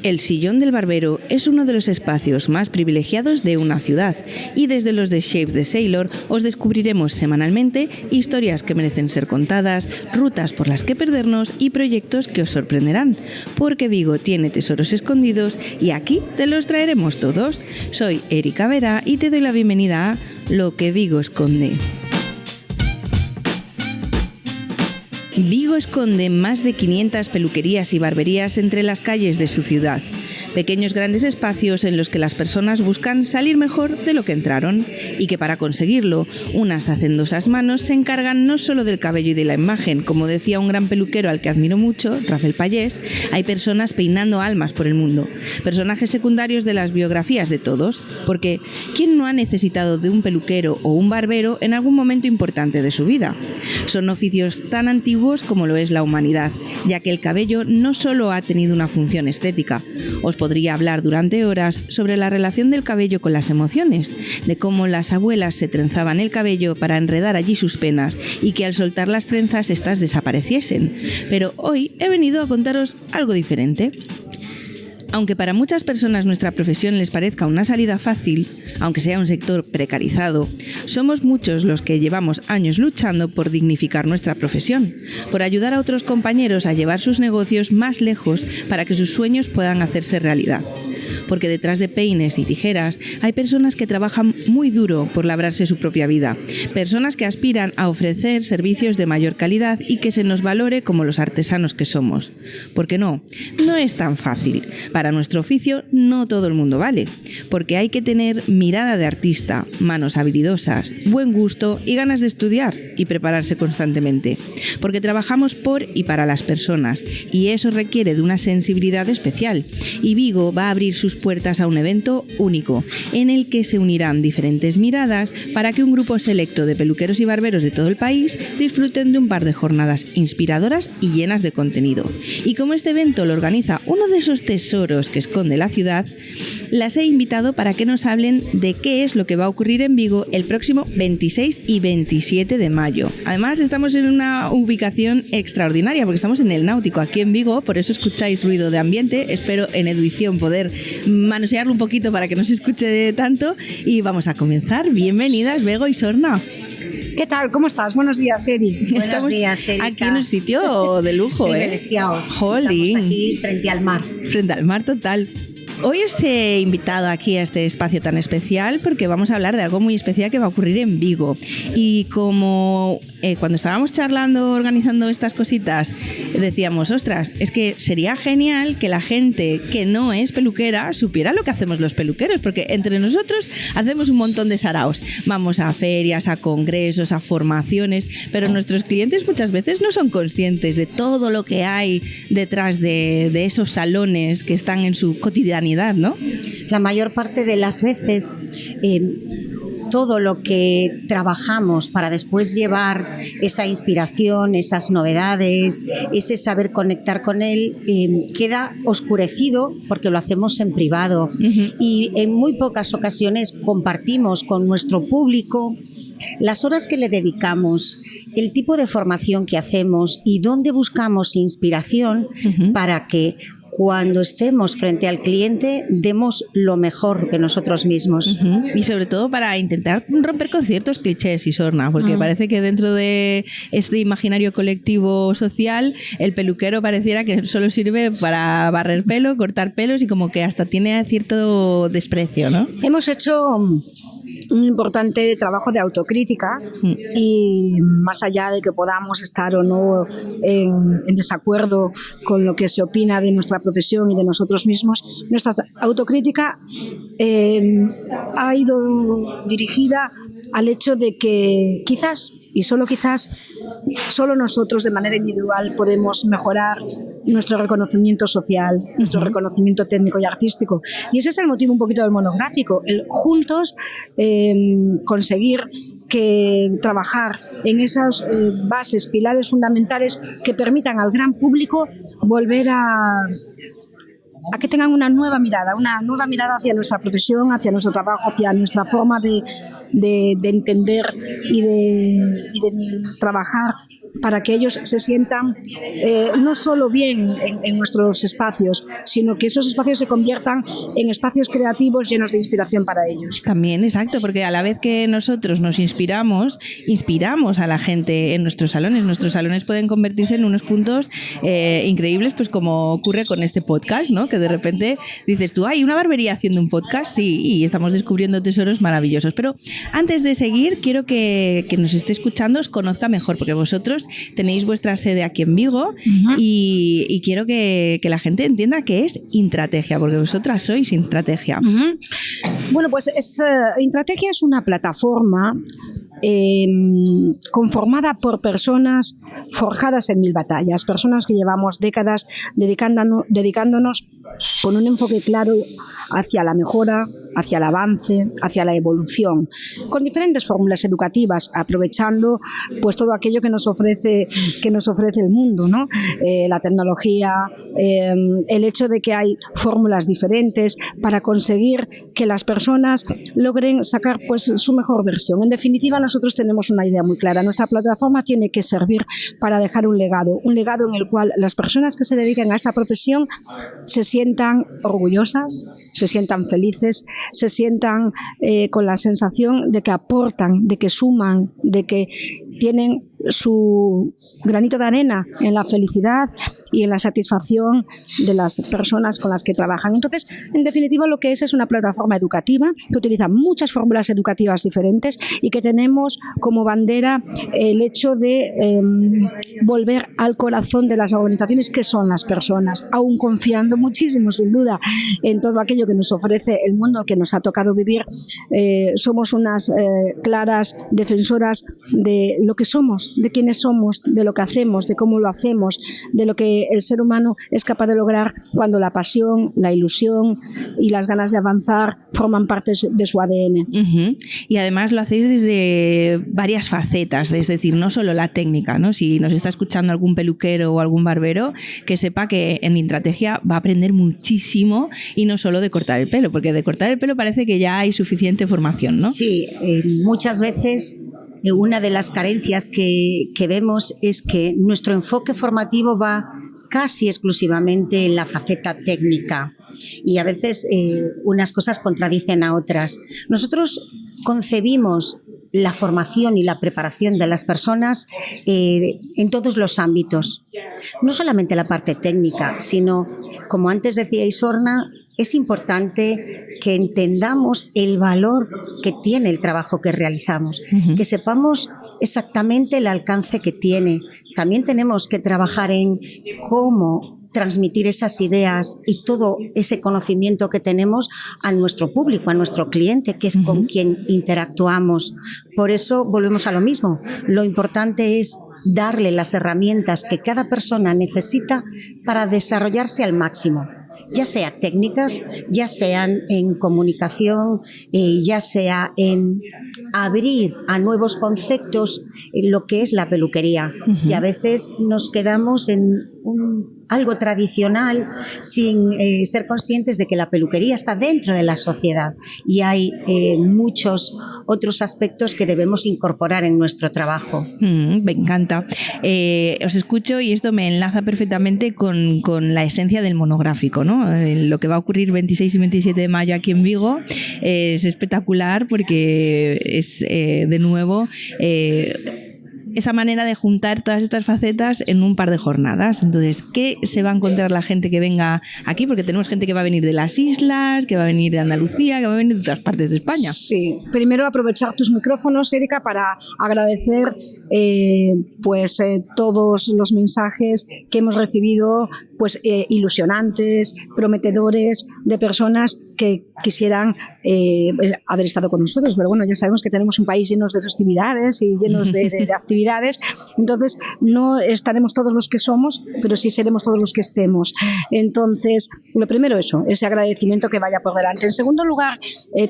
El sillón del barbero es uno de los espacios más privilegiados de una ciudad y desde los de Shave the Sailor os descubriremos semanalmente historias que merecen ser contadas, rutas por las que perdernos y proyectos que os sorprenderán, porque Vigo tiene tesoros escondidos y aquí te los traeremos todos. Soy Erika Vera y te doy la bienvenida a Lo que Vigo esconde. Vigo esconde más de 500 peluquerías y barberías entre las calles de su ciudad. Pequeños grandes espacios en los que las personas buscan salir mejor de lo que entraron y que para conseguirlo, unas hacendosas manos se encargan no solo del cabello y de la imagen. Como decía un gran peluquero al que admiro mucho, Rafael Pallés, hay personas peinando almas por el mundo, personajes secundarios de las biografías de todos, porque ¿quién no ha necesitado de un peluquero o un barbero en algún momento importante de su vida? Son oficios tan antiguos como lo es la humanidad, ya que el cabello no solo ha tenido una función estética. Os podría hablar durante horas sobre la relación del cabello con las emociones, de cómo las abuelas se trenzaban el cabello para enredar allí sus penas y que al soltar las trenzas éstas desapareciesen. Pero hoy he venido a contaros algo diferente. Aunque para muchas personas nuestra profesión les parezca una salida fácil, aunque sea un sector precarizado, somos muchos los que llevamos años luchando por dignificar nuestra profesión, por ayudar a otros compañeros a llevar sus negocios más lejos para que sus sueños puedan hacerse realidad. Porque detrás de peines y tijeras hay personas que trabajan muy duro por labrarse su propia vida, personas que aspiran a ofrecer servicios de mayor calidad y que se nos valore como los artesanos que somos. Porque no es tan fácil. Para nuestro oficio no todo el mundo vale, porque hay que tener mirada de artista, manos habilidosas, buen gusto y ganas de estudiar y prepararse constantemente. Porque trabajamos por y para las personas y eso requiere de una sensibilidad especial. Y Vigo va a abrir sus puertas a un evento único, en el que se unirán diferentes miradas para que un grupo selecto de peluqueros y barberos de todo el país disfruten de un par de jornadas inspiradoras y llenas de contenido. Y como este evento lo organiza uno de esos tesoros que esconde la ciudad, las he invitado para que nos hablen de qué es lo que va a ocurrir en Vigo el próximo 26 y 27 de mayo. Además, estamos en una ubicación extraordinaria porque estamos en el Náutico, aquí en Vigo, por eso escucháis ruido de ambiente. Espero en edición poder manosearlo un poquito para que no se escuche tanto y vamos a comenzar. Bienvenidas, Bego y Sorna. ¿Qué tal? ¿Cómo estás? Buenos días, Eri. Buenos días, Erika. Aquí en un sitio de lujo, privilegiado. Jolín. Estamos aquí frente al mar. Frente al mar total. Hoy os he invitado aquí a este espacio tan especial porque vamos a hablar de algo muy especial que va a ocurrir en Vigo. Y como cuando estábamos charlando, organizando estas cositas, decíamos, ostras, es que sería genial que la gente que no es peluquera supiera lo que hacemos los peluqueros, porque entre nosotros hacemos un montón de saraos. Vamos a ferias, a congresos, a formaciones, pero nuestros clientes muchas veces no son conscientes de todo lo que hay detrás de esos salones que están en su cotidianidad, ¿no? La mayor parte de las veces todo lo que trabajamos para después llevar esa inspiración, esas novedades, ese saber conectar con él, queda oscurecido porque lo hacemos en privado. Uh-huh. Y en muy pocas ocasiones compartimos con nuestro público las horas que le dedicamos, el tipo de formación que hacemos y dónde buscamos inspiración. Uh-huh. Para que cuando estemos frente al cliente demos lo mejor de nosotros mismos. Uh-huh. Y sobre todo para intentar romper con ciertos clichés, y Sorna, porque parece que dentro de este imaginario colectivo social el peluquero pareciera que solo sirve para barrer pelo, cortar pelos y como que hasta tiene cierto desprecio, ¿no? Hemos hecho un importante trabajo de autocrítica y más allá de que podamos estar o no en desacuerdo con lo que se opina de nuestra profesión y de nosotros mismos, nuestra autocrítica ha ido dirigida al hecho de que quizás, y solo quizás, solo nosotros de manera individual podemos mejorar nuestro reconocimiento social, nuestro reconocimiento técnico y artístico. Y ese es el motivo un poquito del monográfico, el juntos conseguir trabajar en esas bases, pilares fundamentales que permitan al gran público volver a a que tengan una nueva mirada hacia nuestra profesión, hacia nuestro trabajo, hacia nuestra forma de entender y de trabajar, para que ellos se sientan no solo bien en nuestros espacios, sino que esos espacios se conviertan en espacios creativos llenos de inspiración para ellos. También, exacto, porque a la vez que nosotros nos inspiramos a la gente en nuestros salones. Nuestros salones pueden convertirse en unos puntos increíbles, pues como ocurre con este podcast, ¿no? Que de repente dices tú, ¿hay una barbería haciendo un podcast? Sí, y estamos descubriendo tesoros maravillosos. Pero antes de seguir, quiero que nos esté escuchando os conozca mejor, porque vosotros tenéis vuestra sede aquí en Vigo. Uh-huh. y quiero que la gente entienda qué es Intrategia, porque vosotras sois Intrategia. Uh-huh. Bueno, pues Intrategia es una plataforma conformada por personas forjadas en 1000 batallas, personas que llevamos décadas dedicándonos con un enfoque claro hacia la mejora, hacia el avance, hacia la evolución, con diferentes fórmulas educativas, aprovechando pues todo aquello que nos ofrece el mundo, ¿no? La tecnología, el hecho de que hay fórmulas diferentes para conseguir que las personas logren sacar pues su mejor versión. En definitiva, nosotros tenemos una idea muy clara. Nuestra plataforma tiene que servir para dejar un legado en el cual las personas que se dedican a esta profesión se sientan orgullosas, se sientan felices, se sientan con la sensación de que aportan, de que suman, de que tienen su granito de arena en la felicidad y en la satisfacción de las personas con las que trabajan. Entonces, en definitiva, lo que es una plataforma educativa que utiliza muchas fórmulas educativas diferentes y que tenemos como bandera el hecho de volver al corazón de las organizaciones, que son las personas, aún confiando muchísimo, sin duda, en todo aquello que nos ofrece el mundo que nos ha tocado vivir. Somos unas claras defensoras de lo que somos, de quiénes somos, de lo que hacemos, de cómo lo hacemos, de lo que el ser humano es capaz de lograr cuando la pasión, la ilusión y las ganas de avanzar forman parte de su ADN. Uh-huh. Y además lo hacéis desde varias facetas, es decir, no solo la técnica, ¿no? Si nos está escuchando algún peluquero o algún barbero, que sepa que en Intrategia va a aprender muchísimo, y no solo de cortar el pelo, porque de cortar el pelo parece que ya hay suficiente formación, ¿no? Sí, muchas veces una de las carencias que vemos es que nuestro enfoque formativo va casi exclusivamente en la faceta técnica, y a veces unas cosas contradicen a otras. Nosotros concebimos la formación y la preparación de las personas en todos los ámbitos, no solamente la parte técnica, sino, como antes decía Isorna, es importante que entendamos el valor que tiene el trabajo que realizamos, uh-huh, que sepamos exactamente el alcance que tiene. También tenemos que trabajar en cómo transmitir esas ideas y todo ese conocimiento que tenemos a nuestro público, a nuestro cliente, que es uh-huh, con quien interactuamos. Por eso volvemos a lo mismo. Lo importante es darle las herramientas que cada persona necesita para desarrollarse al máximo, ya sea técnicas, ya sean en comunicación, ya sea en abrir a nuevos conceptos en lo que es la peluquería. Uh-huh. Y a veces nos quedamos en algo tradicional sin ser conscientes de que la peluquería está dentro de la sociedad y hay muchos otros aspectos que debemos incorporar en nuestro trabajo. Me encanta. Os escucho y esto me enlaza perfectamente con la esencia del monográfico, ¿no? Lo que va a ocurrir 26 y 27 de mayo aquí en Vigo es espectacular, porque es de nuevo esa manera de juntar todas estas facetas en un par de jornadas. Entonces, ¿qué se va a encontrar la gente que venga aquí? Porque tenemos gente que va a venir de las islas, que va a venir de Andalucía, que va a venir de otras partes de España. Sí, primero aprovechar tus micrófonos, Erika, para agradecer todos los mensajes que hemos recibido, ilusionantes, prometedores, de personas que quisieran haber estado con nosotros, pero bueno, ya sabemos que tenemos un país lleno de festividades y llenos de actividades, entonces no estaremos todos los que somos, pero sí seremos todos los que estemos. Entonces, lo primero eso, ese agradecimiento que vaya por delante. En segundo lugar,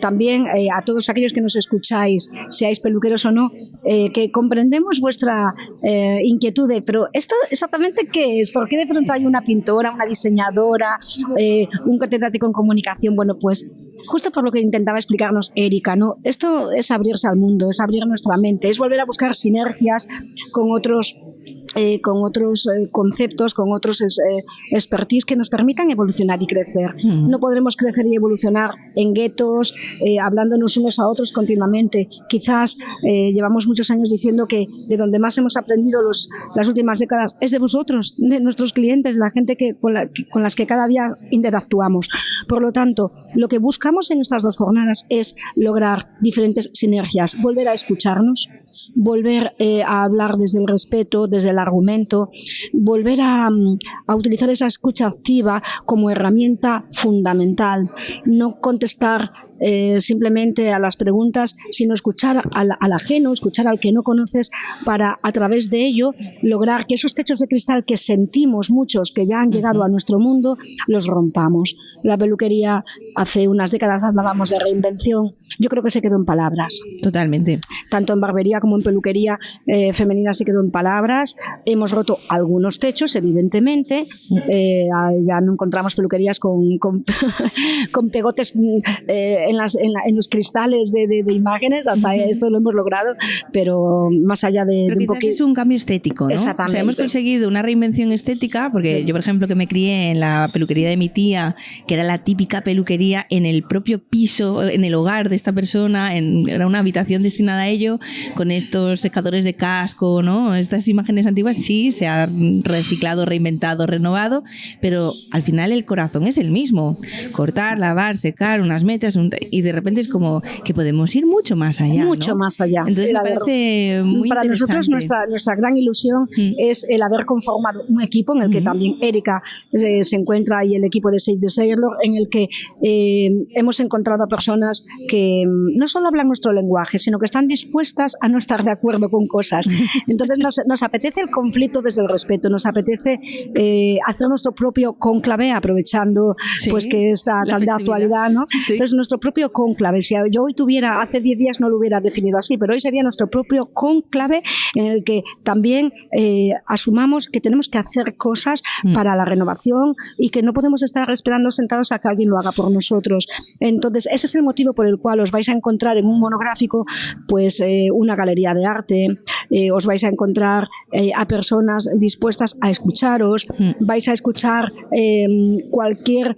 también a todos aquellos que nos escucháis, seáis peluqueros o no, que comprendemos vuestra inquietud de, pero ¿esto exactamente qué es? ¿Por qué de pronto hay una pintora, una diseñadora, un catedrático en comunicación? Bueno, pues justo por lo que intentaba explicarnos Erika, ¿no? Esto es abrirse al mundo, es abrir nuestra mente, es volver a buscar sinergias con otros conceptos, con otros expertise que nos permitan evolucionar y crecer. No podremos crecer y evolucionar en guetos, hablándonos unos a otros continuamente. Quizás llevamos muchos años diciendo que de donde más hemos aprendido las últimas décadas es de vosotros, de nuestros clientes, la gente con las que cada día interactuamos. Por lo tanto, lo que buscamos en estas 2 jornadas es lograr diferentes sinergias, volver a escucharnos, volver a hablar desde el respeto, desde el argumento, volver a utilizar esa escucha activa como herramienta fundamental, no contestar simplemente a las preguntas, sino escuchar al ajeno, escuchar al que no conoces, para a través de ello lograr que esos techos de cristal que sentimos muchos que ya han llegado a nuestro mundo, los rompamos. La peluquería, hace unas décadas hablábamos de reinvención, yo creo que se quedó en palabras. Totalmente. Tanto en barbería como en peluquería femenina se quedó en palabras. Hemos roto algunos techos, evidentemente. Ya no encontramos peluquerías con pegotes en los cristales de imágenes, hasta esto lo hemos logrado, pero más allá de un poquito. Es un cambio estético, ¿no? Exactamente. O sea, hemos conseguido una reinvención estética, porque yo, por ejemplo, que me crié en la peluquería de mi tía, que era la típica peluquería en el propio piso, en el hogar de esta persona, era una habitación destinada a ello, con estos secadores de casco, ¿no? Estas imágenes antiguas sí se ha reciclado, reinventado, renovado, pero al final el corazón es el mismo. Cortar, lavar, secar, unas mechas, y de repente es como que podemos ir mucho más allá, mucho, ¿no? Más allá. Entonces me parece muy para interesante. Nosotros nuestra gran ilusión es el haber conformado un equipo en el que también Erika se encuentra, y el equipo de Save the Sailor, en el que hemos encontrado a personas que no solo hablan nuestro lenguaje, sino que están dispuestas a no estar de acuerdo con cosas. Entonces nos apetece el conflicto desde el respeto, nos apetece hacer nuestro propio cónclave, aprovechando pues que está tan de actualidad, ¿no? Sí. Entonces nuestro propio cónclave, si yo hoy tuviera, hace 10 días no lo hubiera definido así, pero hoy sería nuestro propio cónclave en el que también asumamos que tenemos que hacer cosas para la renovación y que no podemos estar esperando sentados a que alguien lo haga por nosotros. Entonces ese es el motivo por el cual os vais a encontrar en un monográfico pues una galería de arte, os vais a encontrar a personas dispuestas a escucharos, vais a escuchar cualquier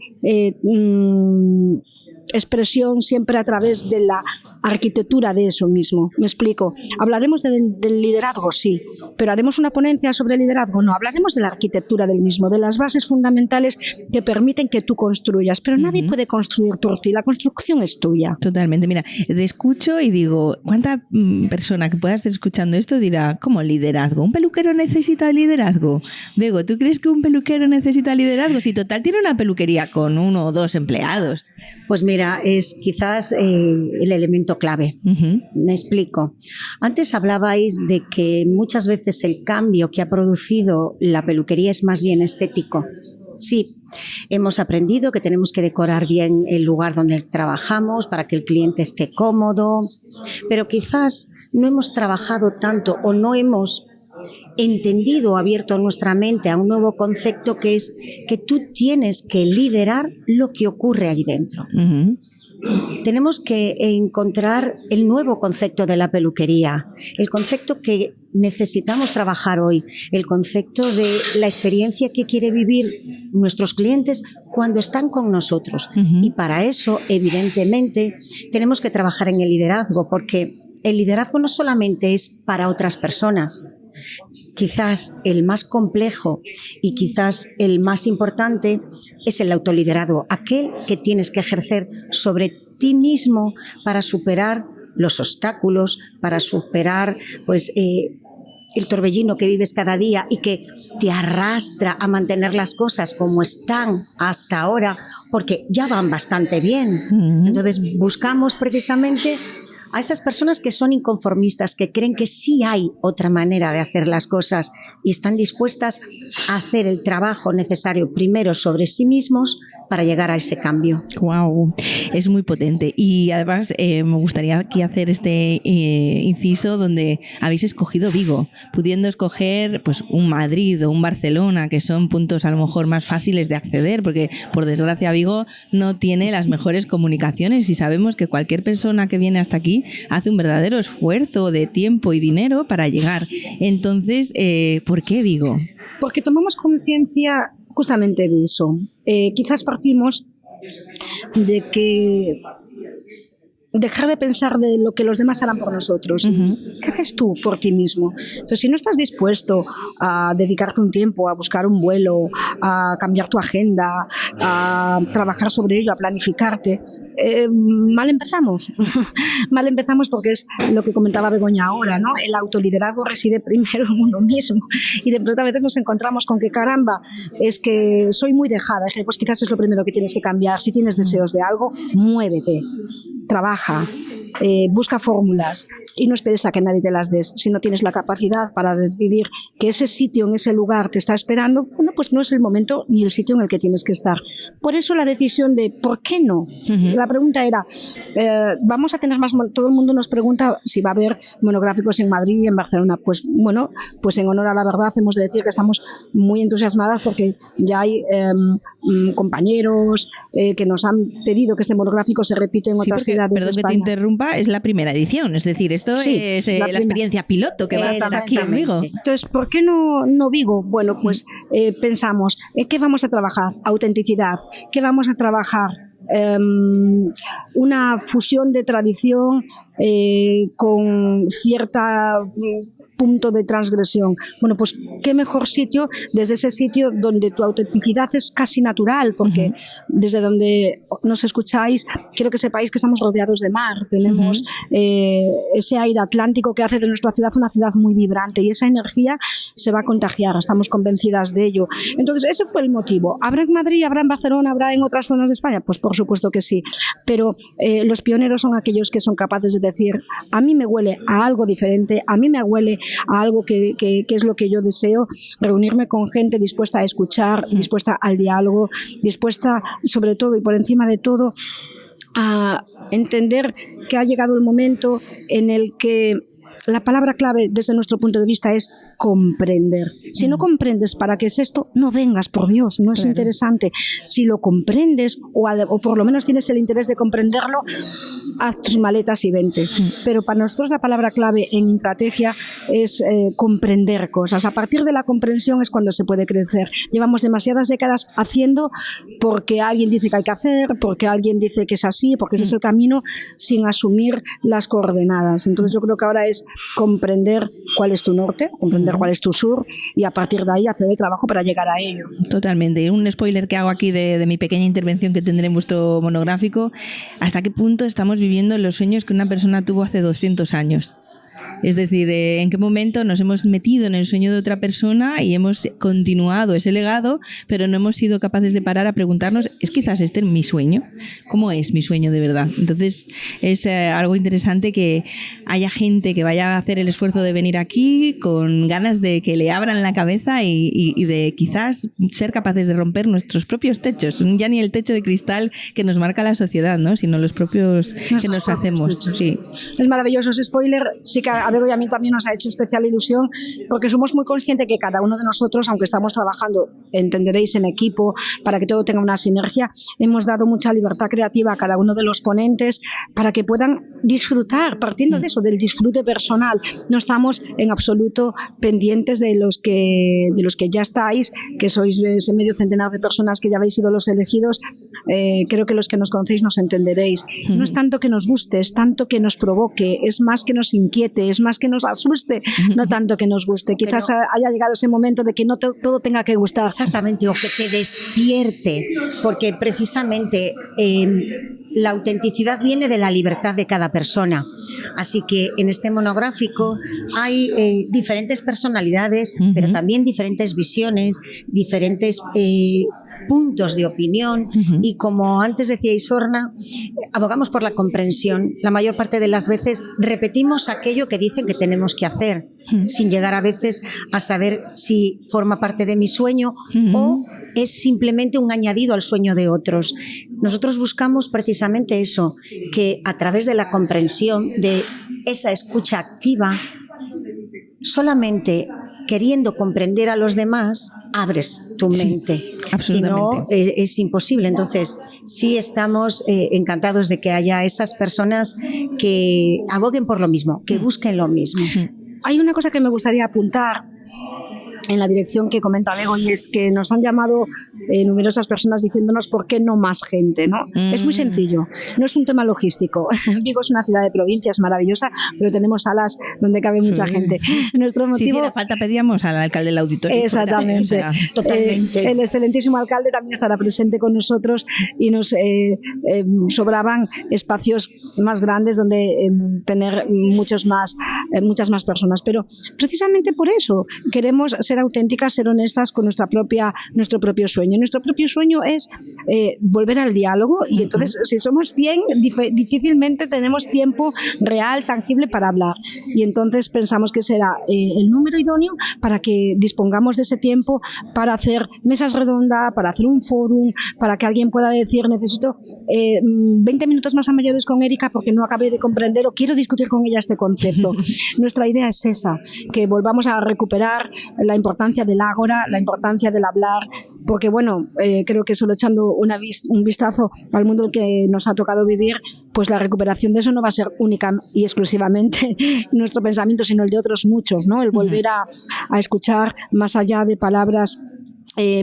expresión siempre a través de la arquitectura de eso mismo. Me explico. Hablaremos del liderazgo, sí, pero haremos una ponencia sobre el liderazgo, no. Hablaremos de la arquitectura del mismo, de las bases fundamentales que permiten que tú construyas, pero nadie puede construir por ti, la construcción es tuya. Totalmente. Mira, te escucho y digo, ¿cuánta persona que pueda estar escuchando esto dirá, ¿cómo liderazgo? ¿Un peluquero necesita liderazgo? Bego, ¿tú crees que un peluquero necesita liderazgo? Si total tiene una peluquería con 1 o 2 empleados. Pues mira, es quizás el elemento clave. Me explico. Antes hablabais de que muchas veces el cambio que ha producido la peluquería es más bien estético. Sí, hemos aprendido que tenemos que decorar bien el lugar donde trabajamos para que el cliente esté cómodo, pero quizás no hemos trabajado tanto o no hemos entendido, abierto nuestra mente a un nuevo concepto, que es que tú tienes que liderar lo que ocurre allí dentro. Tenemos que encontrar el nuevo concepto de la peluquería, el concepto que necesitamos trabajar hoy, el concepto de la experiencia que quiere vivir nuestros clientes cuando están con nosotros. Y para eso, evidentemente, tenemos que trabajar en el liderazgo, porque el liderazgo no solamente es para otras personas. Quizás el más complejo y quizás el más importante es el autoliderazgo, aquel que tienes que ejercer sobre ti mismo para superar los obstáculos, para superar el torbellino que vives cada día y que te arrastra a mantener las cosas como están hasta ahora, porque ya van bastante bien. Entonces buscamos precisamente a esas personas que son inconformistas, que creen que sí hay otra manera de hacer las cosas y están dispuestas a hacer el trabajo necesario primero sobre sí mismos para llegar a ese cambio. Wow, es muy potente. Y además me gustaría aquí hacer este inciso donde habéis escogido Vigo, pudiendo escoger pues un Madrid o un Barcelona, que son puntos a lo mejor más fáciles de acceder, porque por desgracia Vigo no tiene las mejores comunicaciones y sabemos que cualquier persona que viene hasta aquí hace un verdadero esfuerzo de tiempo y dinero para llegar. Entonces, ¿por qué Vigo? Porque tomamos conciencia justamente de eso. Quizás partimos de que dejar de pensar de lo que los demás harán por nosotros. ¿Qué haces tú por ti mismo? Entonces, si no estás dispuesto a dedicarte un tiempo, a buscar un vuelo, a cambiar tu agenda, a trabajar sobre ello, a planificarte, mal empezamos. Mal empezamos porque es lo que comentaba Begoña ahora, ¿no? El autoliderazgo reside primero en uno mismo. Y de pronto a veces nos encontramos con que, caramba, es que soy muy dejada. Pues quizás es lo primero que tienes que cambiar. Si tienes deseos de algo, muévete. Trabaja, busca fórmulas y no esperes a que nadie te las des. Si no tienes la capacidad para decidir que ese sitio en ese lugar te está esperando, bueno, pues no es el momento ni el sitio en el que tienes que estar. Por eso la decisión de ¿por qué no? La pregunta era, vamos a tener más... Todo el mundo nos pregunta si va a haber monográficos en Madrid y en Barcelona. Pues bueno, pues en honor a la verdad hemos de decir que estamos muy entusiasmadas porque ya hay compañeros que nos han pedido que este monográfico se repite en otras ciudades. Perdón que te interrumpa, es la primera edición, es decir, esto es la experiencia piloto que va a estar aquí en Vigo. Entonces, ¿por qué no Vigo? Bueno, pues pensamos, ¿qué vamos a trabajar? Autenticidad. ¿Qué vamos a trabajar? Una fusión de tradición con cierta punto de transgresión. Bueno, pues qué mejor sitio desde ese sitio donde tu autenticidad es casi natural, porque desde donde nos escucháis, quiero que sepáis que estamos rodeados de mar, tenemos ese aire atlántico que hace de nuestra ciudad una ciudad muy vibrante y esa energía se va a contagiar, estamos convencidas de ello. Entonces, ese fue el motivo. ¿Habrá en Madrid, habrá en Barcelona, habrá en otras zonas de España? Pues por supuesto que sí, pero los pioneros son aquellos que son capaces de decir, a mí me huele a algo diferente, a mí me huele a algo que es lo que yo deseo, reunirme con gente dispuesta a escuchar, dispuesta al diálogo, dispuesta sobre todo y por encima de todo a entender que ha llegado el momento en el que la palabra clave desde nuestro punto de vista es comprender. Si no comprendes para qué es esto, no vengas, por Dios, no es interesante. Si lo comprendes o por lo menos tienes el interés de comprenderlo, haz tus maletas y vente. Pero para nosotros la palabra clave en Intrategia es comprender cosas. A partir de la comprensión es cuando se puede crecer. Llevamos demasiadas décadas haciendo porque alguien dice que hay que hacer, porque alguien dice que es así, porque ese es el camino, sin asumir las coordenadas. Entonces yo creo que ahora es comprender cuál es tu norte, comprender cuál es tu sur y a partir de ahí hacer el trabajo para llegar a ello. Totalmente. Un spoiler que hago aquí de mi pequeña intervención que tendré en vuestro monográfico. ¿Hasta qué punto estamos viviendo los sueños que una persona tuvo hace 200 años? Es decir, ¿en qué momento nos hemos metido en el sueño de otra persona y hemos continuado ese legado, pero no hemos sido capaces de parar a preguntarnos, ¿es quizás este mi sueño? ¿Cómo es mi sueño de verdad? Entonces, es algo interesante que haya gente que vaya a hacer el esfuerzo de venir aquí con ganas de que le abran la cabeza y de quizás ser capaces de romper nuestros propios techos. Ya ni el techo de cristal que nos marca la sociedad, ¿no? Sino los propios que nos hacemos. Sí. Es maravilloso ese spoiler. Sí que a Bego y a mí también nos ha hecho especial ilusión porque somos muy conscientes que cada uno de nosotros, aunque estamos trabajando, entenderéis, en equipo para que todo tenga una sinergia, hemos dado mucha libertad creativa a cada uno de los ponentes para que puedan disfrutar, partiendo de eso, del disfrute personal. No estamos en absoluto pendientes de los que ya estáis, que sois ese medio centenar de personas que ya habéis sido los elegidos. Creo que los que nos conocéis nos entenderéis. No es tanto que nos guste, es tanto que nos provoque, es más que nos inquiete, es más que nos asuste, no tanto que nos guste. Quizás haya llegado ese momento de que no todo tenga que gustar. Exactamente, o que te despierte, porque precisamente la autenticidad viene de la libertad de cada persona. Así que en este monográfico hay diferentes personalidades, pero también diferentes visiones, diferentes puntos de opinión, y como antes decía Isorna, abogamos por la comprensión. La mayor parte de las veces repetimos aquello que dicen que tenemos que hacer, sin llegar a veces a saber si forma parte de mi sueño o es simplemente un añadido al sueño de otros. Nosotros buscamos precisamente eso, que a través de la comprensión, de esa escucha activa, solamente queriendo comprender a los demás, abres tu mente. Sí, absolutamente. Si no, es imposible. Entonces, sí estamos encantados de que haya esas personas que aboguen por lo mismo, que busquen lo mismo. Hay una cosa que me gustaría apuntar en la dirección que comenta Bego, y es que nos han llamado numerosas personas diciéndonos por qué no más gente, ¿no? Es muy sencillo, no es un tema logístico. Vigo es una ciudad de provincia, es maravillosa, pero tenemos salas donde cabe mucha gente. Nuestro motivo... Si hiciera falta pedíamos al alcalde del auditorio. Exactamente. O sea, totalmente. El excelentísimo alcalde también estará presente con nosotros, y nos sobraban espacios más grandes donde tener muchas más personas. Pero precisamente por eso queremos ser auténticas, ser honestas con nuestro propio sueño. Nuestro propio sueño es volver al diálogo, y entonces si somos 100 difícilmente tenemos tiempo real, tangible para hablar, y entonces pensamos que será el número idóneo para que dispongamos de ese tiempo para hacer mesas redondas, para hacer un fórum, para que alguien pueda decir necesito 20 minutos más a mayores con Erika porque no acabé de comprender o quiero discutir con ella este concepto. Nuestra idea es esa, que volvamos a recuperar la importancia del ágora, la importancia del hablar, porque bueno, creo que solo echando un vistazo al mundo que nos ha tocado vivir, pues la recuperación de eso no va a ser única y exclusivamente nuestro pensamiento, sino el de otros muchos, ¿no? El volver a escuchar más allá de palabras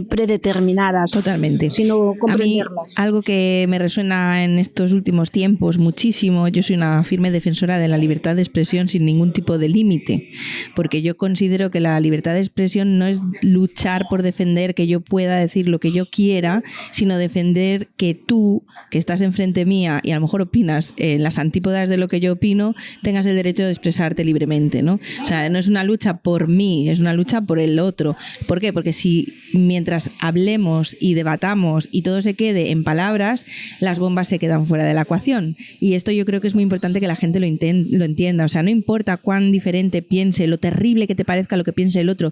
predeterminadas, totalmente, sino comprenderlas. A mí, algo que me resuena en estos últimos tiempos muchísimo, yo soy una firme defensora de la libertad de expresión sin ningún tipo de límite, porque yo considero que la libertad de expresión no es luchar por defender que yo pueda decir lo que yo quiera, sino defender que tú, que estás enfrente mía y a lo mejor opinas en las antípodas de lo que yo opino, tengas el derecho de expresarte libremente, ¿no? O sea, no es una lucha por mí, es una lucha por el otro. ¿Por qué? Porque si mientras hablemos y debatamos y todo se quede en palabras, las bombas se quedan fuera de la ecuación. Y esto yo creo que es muy importante que la gente lo entienda. O sea, no importa cuán diferente piense, lo terrible que te parezca lo que piense el otro,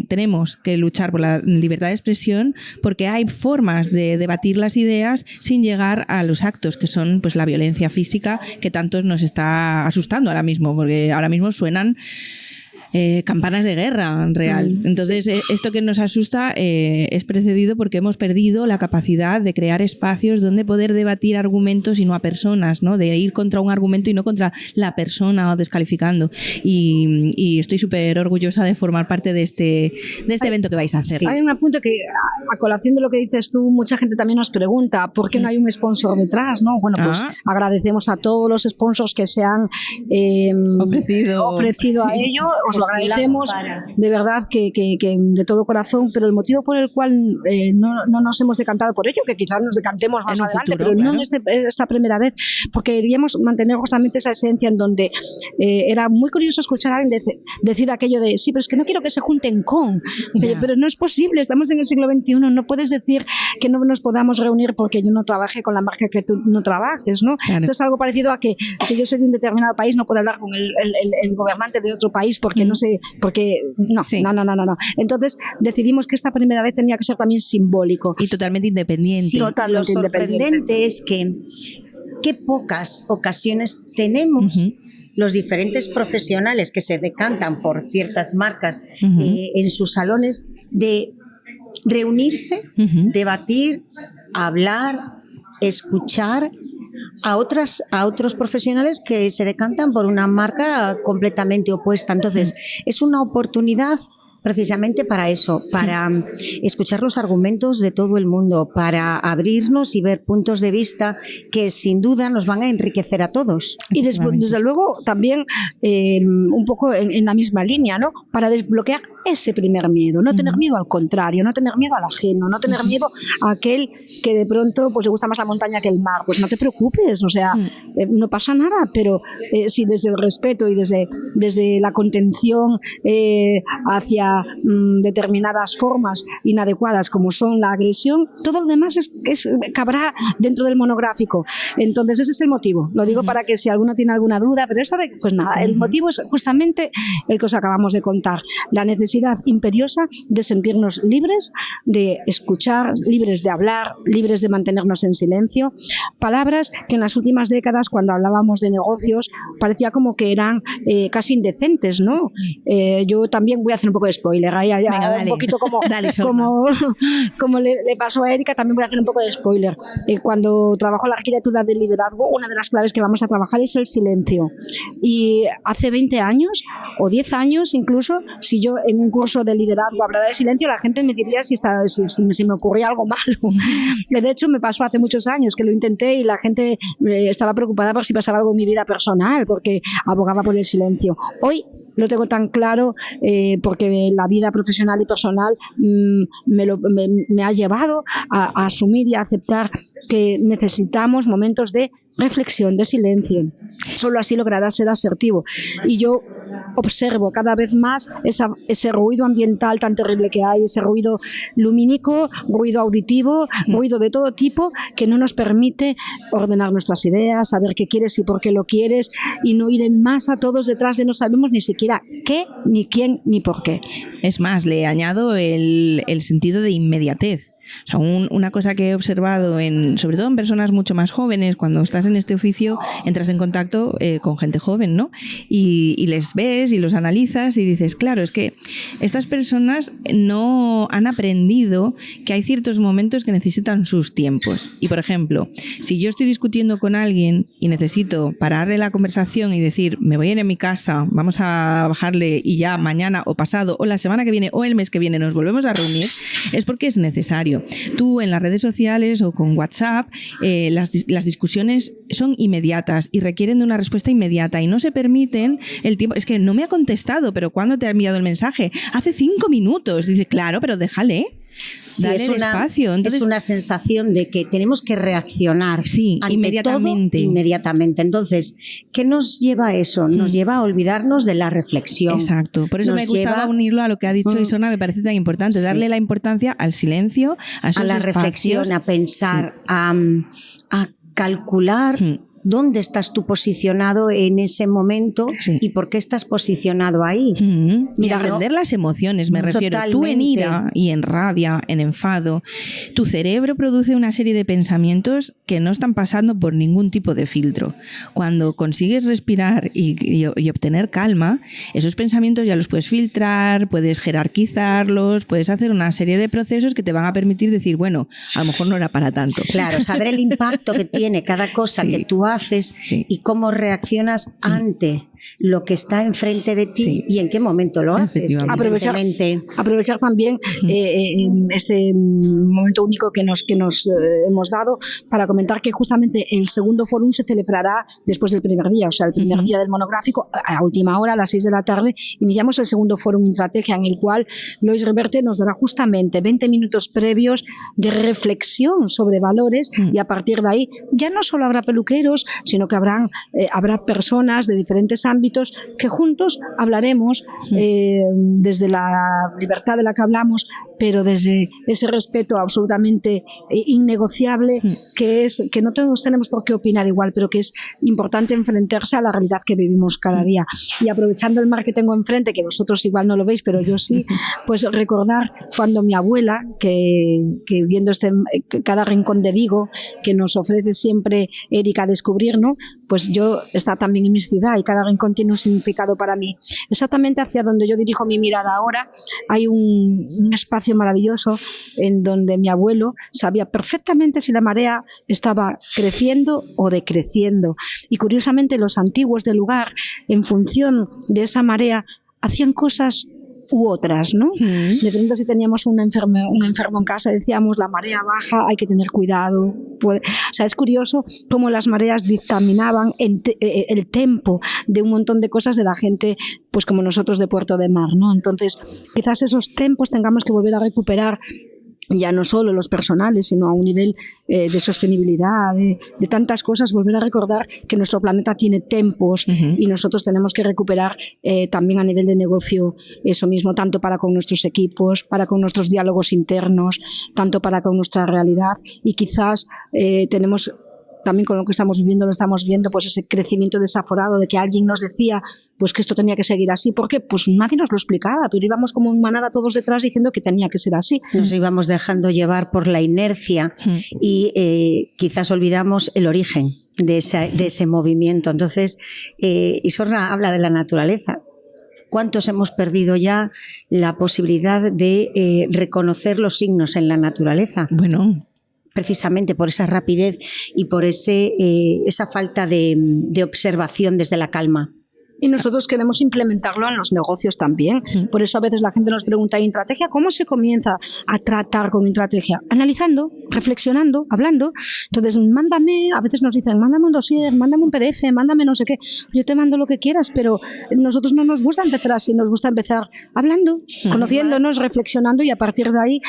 tenemos que luchar por la libertad de expresión, porque hay formas de debatir las ideas sin llegar a los actos, que son pues la violencia física que tantos nos está asustando ahora mismo, porque ahora mismo suenan campanas de guerra real. Entonces, esto que nos asusta es precedido porque hemos perdido la capacidad de crear espacios donde poder debatir argumentos y no a personas, ¿no? De ir contra un argumento y no contra la persona o descalificando. Y estoy súper orgullosa de formar parte de este evento que vais a hacer. Sí. Hay un apunte que, a colación de lo que dices tú, mucha gente también nos pregunta ¿por qué no hay un sponsor detrás? ¿No? Bueno, pues agradecemos a todos los sponsors que se han ofrecido a ello. Os lo agradecemos de verdad que de todo corazón, pero el motivo por el cual no nos hemos decantado por ello, que quizás nos decantemos más adelante, futuro, pero no en esta primera vez, porque queríamos mantener justamente esa esencia en donde era muy curioso escuchar a alguien decir aquello de sí, pero es que no quiero que se junten con, pero no es posible, estamos en el siglo XXI, no puedes decir que no nos podamos reunir porque yo no trabaje con la marca que tú no trabajes, ¿no? Claro. Esto es algo parecido a que si yo soy de un determinado país no puedo hablar con el gobernante de otro país porque no sé, porque no. Entonces decidimos que esta primera vez tenía que ser también simbólico. Y totalmente independiente. Sí, totalmente lo sorprendente es que qué pocas ocasiones tenemos los diferentes profesionales que se decantan por ciertas marcas en sus salones de reunirse, debatir, hablar, escuchar a otros profesionales que se decantan por una marca completamente opuesta. Entonces, es una oportunidad precisamente para eso, para escuchar los argumentos de todo el mundo, para abrirnos y ver puntos de vista que sin duda nos van a enriquecer a todos. Y desde luego también un poco en la misma línea, ¿no? Para desbloquear ese primer miedo, no tener miedo al contrario, no tener miedo al ajeno, no tener miedo a aquel que de pronto pues le gusta más la montaña que el mar. Pues no te preocupes, o sea, no pasa nada, pero si desde el respeto y desde la contención hacia determinadas formas inadecuadas como son la agresión, todo lo demás cabrá dentro del monográfico. Entonces ese es el motivo, lo digo para que si alguno tiene alguna duda, pero eso pues nada, el motivo es justamente el que os acabamos de contar, la necesidad imperiosa de sentirnos libres de escuchar, libres de hablar, libres de mantenernos en silencio, palabras que en las últimas décadas cuando hablábamos de negocios parecía como que eran casi indecentes, ¿no? Yo también voy a hacer un poco de spoiler, venga, un poquito como, como le pasó a Erika, también voy a hacer un poco de spoiler. Cuando trabajo la arquitectura del liderazgo, una de las claves que vamos a trabajar es el silencio. Y hace 20 años o 10 años incluso, si yo en un curso de liderazgo hablara de silencio, la gente me diría si me ocurría algo malo. De hecho, me pasó hace muchos años que lo intenté y la gente estaba preocupada por si pasaba algo en mi vida personal, porque abogaba por el silencio. Hoy lo tengo tan claro porque la vida profesional y personal me ha llevado a asumir y a aceptar que necesitamos momentos de reflexión, de silencio. Solo así lograrás ser asertivo. Y yo observo cada vez más ese ruido ambiental tan terrible que hay, ese ruido lumínico, ruido auditivo, ruido de todo tipo que no nos permite ordenar nuestras ideas, saber qué quieres y por qué lo quieres y no ir en masa todos detrás de no sabemos ni siquiera qué, ni quién, ni por qué. Es más, le añado el sentido de inmediatez. O sea, una cosa que he observado sobre todo en personas mucho más jóvenes, cuando estás en este oficio entras en contacto con gente joven, ¿no? Y les ves y los analizas y dices, claro, es que estas personas no han aprendido que hay ciertos momentos que necesitan sus tiempos. Y por ejemplo, si yo estoy discutiendo con alguien y necesito pararle la conversación y decir, me voy a ir a mi casa, vamos a bajarle y ya mañana o pasado o la semana que viene o el mes que viene nos volvemos a reunir, es porque es necesario. Tú en las redes sociales o con WhatsApp las discusiones son inmediatas y requieren de una respuesta inmediata y no se permiten el tiempo. Es que no me ha contestado, pero ¿cuándo te ha enviado el mensaje? Hace 5 minutos. Dice, claro, pero déjale. Sí, dale el espacio. Entonces, es una sensación de que tenemos que reaccionar ante inmediatamente. Todo, inmediatamente. Entonces, ¿qué nos lleva a eso? Nos lleva a olvidarnos de la reflexión. Exacto. Por eso me gustaba unirlo a lo que ha dicho Isona, me parece tan importante, darle la importancia al silencio, a la reflexión, a pensar, a calcular dónde estás tú posicionado en ese momento y por qué estás posicionado ahí. Y aprender las emociones, me refiero. Tú en ira y en rabia, en enfado, tu cerebro produce una serie de pensamientos que no están pasando por ningún tipo de filtro. Cuando consigues respirar y obtener calma, esos pensamientos ya los puedes filtrar, puedes jerarquizarlos, puedes hacer una serie de procesos que te van a permitir decir, bueno, a lo mejor no era para tanto. Claro, saber el impacto que tiene cada cosa que tú haces y cómo reaccionas ante lo que está enfrente de ti y en qué momento lo haces. Aprovechar también este momento único que nos hemos dado para comentar que justamente el segundo fórum se celebrará después del primer día, o sea, el primer día del monográfico, a última hora, a las 6 de la tarde, iniciamos el segundo fórum Intrategia, en el cual Lois Reverte nos dará justamente 20 minutos previos de reflexión sobre valores y a partir de ahí ya no solo habrá peluqueros, sino que habrá personas de diferentes ámbitos que juntos hablaremos desde la libertad de la que hablamos, pero desde ese respeto absolutamente innegociable que no todos tenemos por qué opinar igual, pero que es importante enfrentarse a la realidad que vivimos cada día. Y aprovechando el mar que tengo enfrente, que vosotros igual no lo veis, pero yo sí, pues recordar cuando mi abuela, que viendo cada rincón de Vigo que nos ofrece siempre Erika a descubrir, ¿no? Pues yo está también en mi ciudad y cada rincón tiene un significado para mí. Exactamente hacia donde yo dirijo mi mirada ahora hay un espacio maravilloso en donde mi abuelo sabía perfectamente si la marea estaba creciendo o decreciendo. Y curiosamente los antiguos del lugar, en función de esa marea, hacían cosas u otras, ¿no? De pronto, si teníamos un enfermo en casa, decíamos la marea baja, hay que tener cuidado. O sea, es curioso cómo las mareas dictaminaban el tempo de un montón de cosas de la gente, pues como nosotros de Puerto de Mar, ¿no? Entonces, quizás esos tempos tengamos que volver a recuperar, ya no solo los personales, sino a un nivel de sostenibilidad, de tantas cosas, volver a recordar que nuestro planeta tiene tempos y nosotros tenemos que recuperar también a nivel de negocio eso mismo, tanto para con nuestros equipos, para con nuestros diálogos internos, tanto para con nuestra realidad, y quizás tenemos también con lo que estamos viviendo, lo estamos viendo, pues ese crecimiento desaforado de que alguien nos decía pues que esto tenía que seguir así. ¿Por qué? Pues nadie nos lo explicaba, pero íbamos como en manada todos detrás diciendo que tenía que ser así. Nos íbamos dejando llevar por la inercia y quizás olvidamos el origen de ese movimiento. Entonces, Isorna habla de la naturaleza. ¿Cuántos hemos perdido ya la posibilidad de reconocer los signos en la naturaleza? Bueno, precisamente por esa rapidez y por esa falta de observación desde la calma. Y nosotros queremos implementarlo en los negocios también. Por eso a veces la gente nos pregunta, ¿Intrategia cómo se comienza a tratar con Intrategia? Analizando, reflexionando, hablando. Entonces, a veces nos dicen, mándame un dossier, mándame un PDF, mándame no sé qué. Yo te mando lo que quieras, pero nosotros no nos gusta empezar así, nos gusta empezar hablando, conociéndonos, reflexionando y a partir de ahí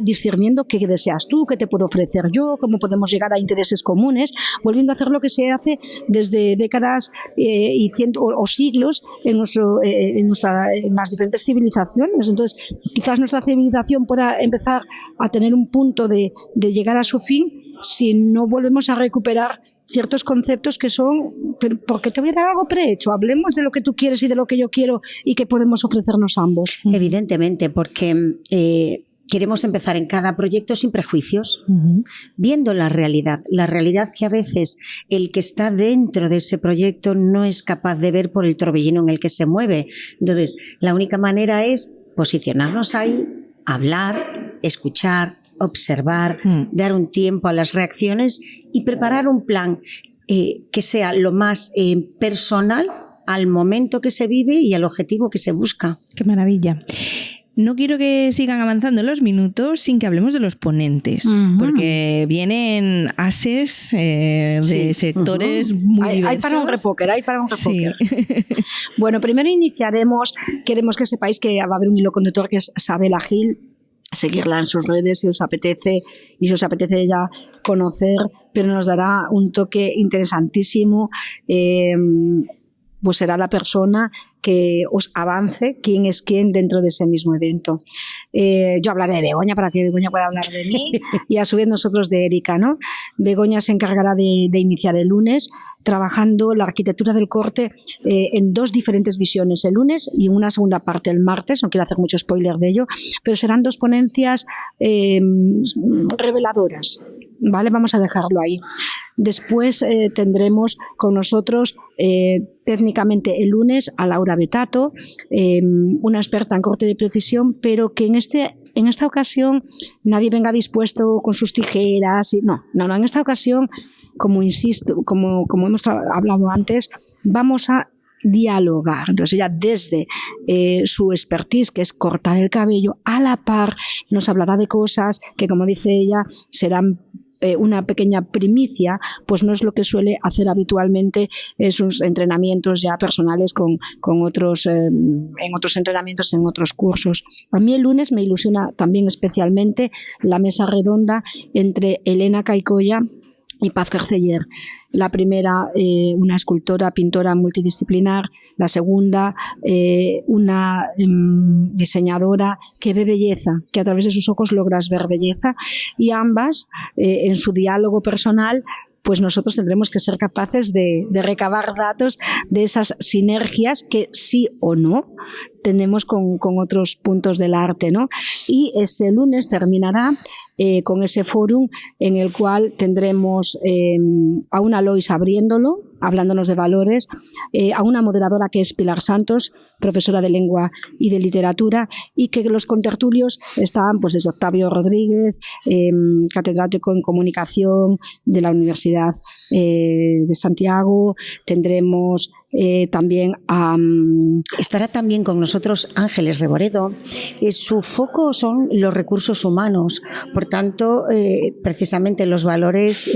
discerniendo qué deseas tú, qué te puedo ofrecer yo, cómo podemos llegar a intereses comunes, volviendo a hacer lo que se hace desde décadas y o siglos en las diferentes civilizaciones. Entonces, quizás nuestra civilización pueda empezar a tener un punto de llegar a su fin si no volvemos a recuperar ciertos conceptos que son, porque te voy a dar algo prehecho, hablemos de lo que tú quieres y de lo que yo quiero y que podemos ofrecernos ambos. Evidentemente, porque queremos empezar en cada proyecto sin prejuicios, viendo la realidad que a veces el que está dentro de ese proyecto no es capaz de ver por el torbellino en el que se mueve. Entonces, la única manera es posicionarnos ahí, hablar, escuchar, observar, dar un tiempo a las reacciones y preparar un plan que sea lo más personal al momento que se vive y al objetivo que se busca. ¡Qué maravilla! No quiero que sigan avanzando los minutos sin que hablemos de los ponentes, porque vienen ases de sectores muy diversos. Hay para un repóquer. Sí. Bueno, primero queremos que sepáis que va a haber un hilo conductor que es Sabela Gil. Seguirla en sus redes si os apetece ya conocer, pero nos dará un toque interesantísimo. Pues será la persona que os avance quién es quién dentro de ese mismo evento. Yo hablaré de Begoña para que Begoña pueda hablar de mí y a su vez nosotros de Erika, ¿no? Begoña se encargará de iniciar el lunes trabajando la arquitectura del corte en dos diferentes visiones, el lunes y una segunda parte el martes, no quiero hacer mucho spoiler de ello, pero serán dos ponencias reveladoras, ¿vale? Vamos a dejarlo ahí. Después tendremos con nosotros técnicamente el lunes a Laura Betato, una experta en corte de precisión, pero que en esta ocasión nadie venga dispuesto con sus tijeras. No, en esta ocasión, como hemos hablado antes, vamos a dialogar. Entonces ella desde su expertise, que es cortar el cabello, a la par nos hablará de cosas que, como dice ella, serán una pequeña primicia, pues no es lo que suele hacer habitualmente en sus entrenamientos ya personales con otros en otros entrenamientos, en otros cursos. A mí el lunes me ilusiona también especialmente la mesa redonda entre Elena Caicoya y Paz Carceller. La primera, una escultora, pintora multidisciplinar. La segunda, una diseñadora que ve belleza, que a través de sus ojos logras ver belleza. Y ambas, en su diálogo personal, pues nosotros tendremos que ser capaces de recabar datos de esas sinergias que sí o no tenemos con otros puntos del arte, ¿no? Y ese lunes terminará con ese fórum en el cual tendremos a una Lois abriéndolo, hablándonos de valores, a una moderadora que es Pilar Santos, profesora de lengua y de literatura, y que los contertulios están pues desde Octavio Rodríguez, catedrático en comunicación de la Universidad de Santiago. Tendremos también a... Estará también con nosotros Ángeles Reboredo. Su foco son los recursos humanos. Por tanto, precisamente los valores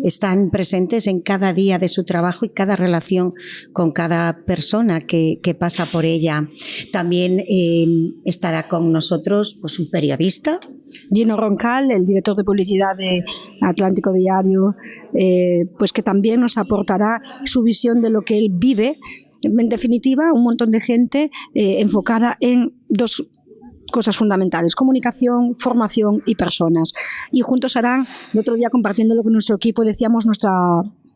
están presentes en cada día de su trabajo y cada relación con cada persona que pasa por ella. También estará con nosotros pues, un periodista. Gino Roncal, el director de publicidad de Atlántico Diario, pues que también nos aportará su visión de lo que él vive. En definitiva, un montón de gente enfocada en dos cosas fundamentales: comunicación, formación y personas. Y juntos harán, el otro día compartiéndolo con nuestro equipo, decíamos nuestra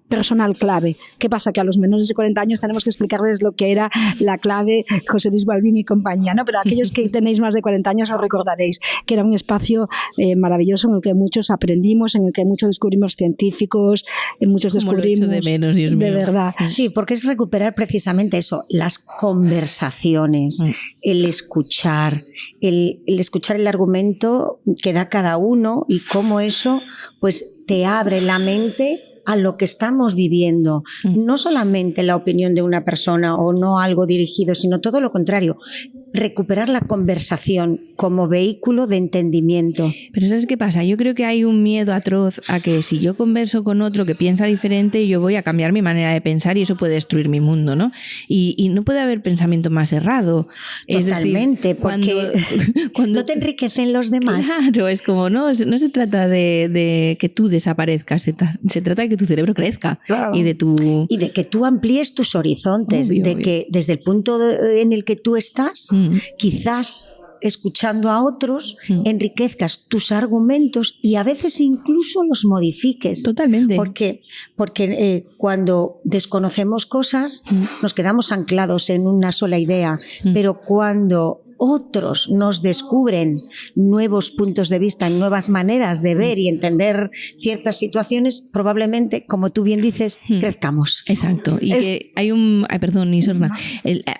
personal clave. ¿Qué pasa? Que a los menores de 40 años tenemos que explicarles lo que era la clave José Luis Balbín y compañía, ¿no? Pero aquellos que tenéis más de 40 años os recordaréis que era un espacio maravilloso en el que muchos aprendimos, en el que muchos descubrimos científicos, muchos descubrimos... Lo echo de menos, Dios mío. De verdad. Sí, porque es recuperar precisamente eso, las conversaciones, el escuchar el argumento que da cada uno y cómo eso pues te abre la mente a lo que estamos viviendo. No solamente la opinión de una persona o no algo dirigido, sino todo lo contrario. Recuperar la conversación como vehículo de entendimiento. Pero ¿sabes qué pasa? Yo creo que hay un miedo atroz a que si yo converso con otro que piensa diferente, yo voy a cambiar mi manera de pensar y eso puede destruir mi mundo, ¿no? Y no puede haber pensamiento más errado. Totalmente, es decir, cuando no te enriquecen los demás. Claro, es como, no se trata de que tú desaparezcas, se trata de que tu cerebro crezca. Claro. Y de que tú amplíes tus horizontes, obvio. Que desde el punto en el que tú estás, quizás escuchando a otros, enriquezcas tus argumentos y a veces incluso los modifiques. Totalmente. Porque cuando desconocemos cosas, nos quedamos anclados en una sola idea, pero cuando otros nos descubren nuevos puntos de vista, nuevas maneras de ver y entender ciertas situaciones, probablemente, como tú bien dices, crezcamos. Exacto. Y que hay Isorna,